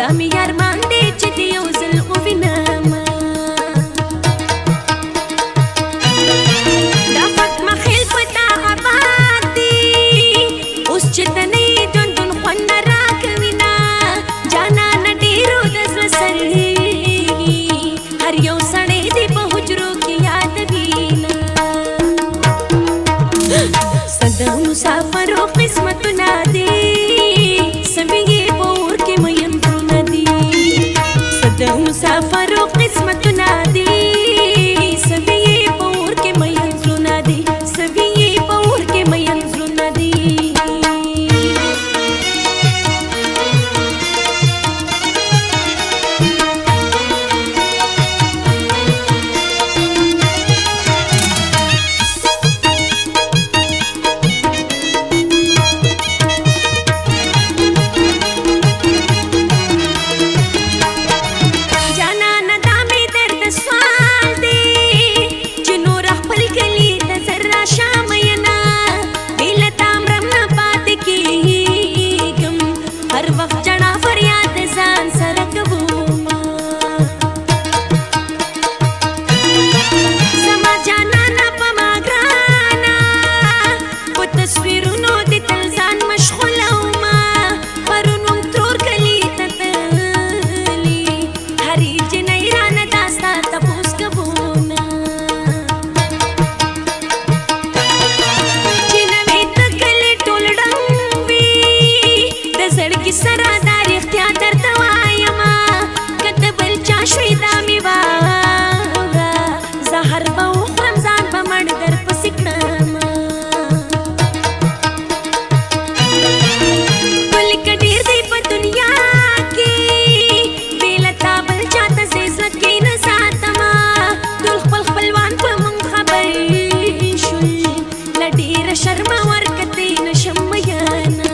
دا مې ارمان دی چې د یو ځل ووینمه دا فتمه خیل په تا آباد دی اوس چې ته نه یې ژوندون خوند نه راکوینه جانانه ډېرو د زړه سړېږي هر یو سړی دې په حجرو کې یادوینه صد مسافرو قسمتونه دي سوي په اور کې مین زړونه دي صد مسافرو قسمتونه دي سوي په اور کې مین زړونه دي سوي په اور کې مین زړونه دي سرادار اختیار درته وایمه که ته بل چا شوې دا مې واوره زهر به وخورم ځان به مړ درپسې کړمه ولې که ډېر دی په دنیا کې بې له تا بل چا ته زه زړه کې نه ساتمه ټول خپل خپلوان په مونږ خبر شول له ډېره شرمه ورکتې نشم میانه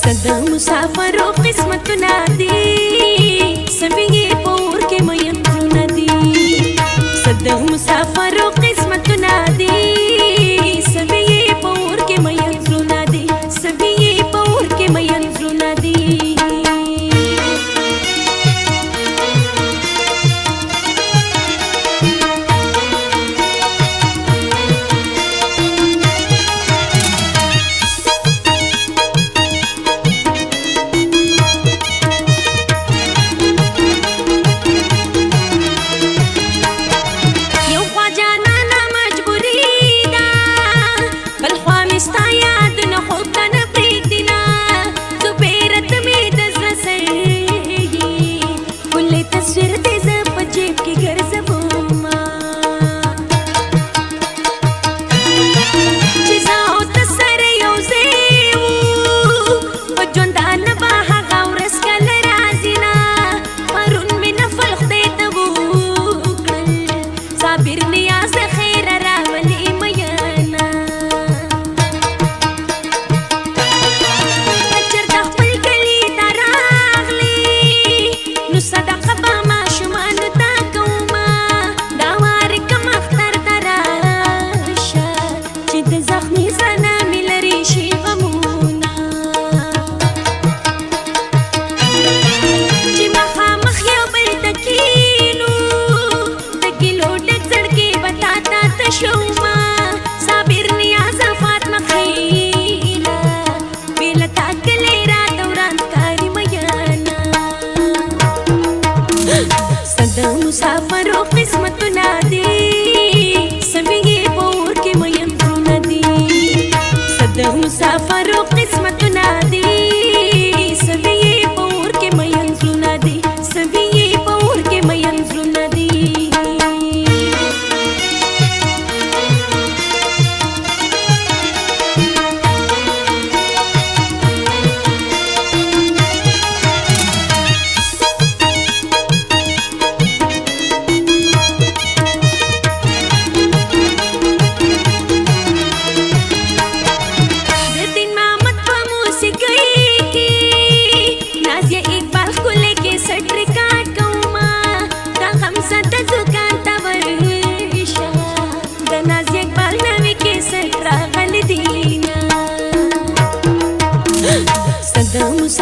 صد مسافرو قسمتونه دي سوي په اور کې مین زړونه دي صد مسافرو قسمتونه دي سوي په اور کې مین زړونه دي سوي په اور کې مین زړونه دي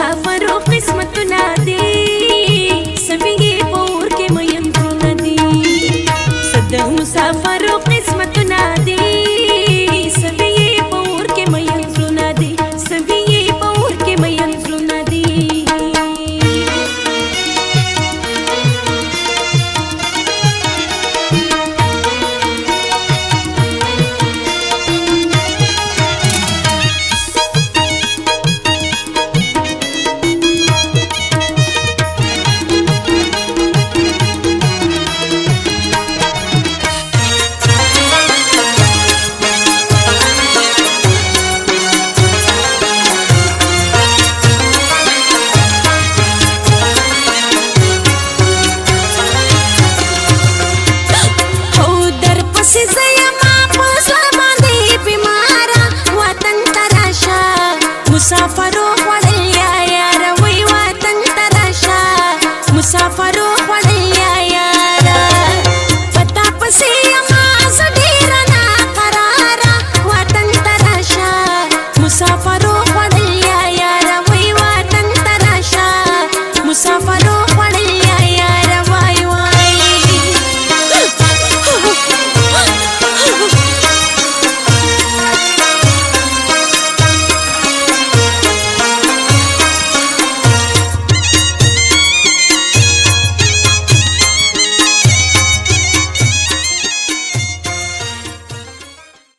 مسافر قسمتنا دي سمي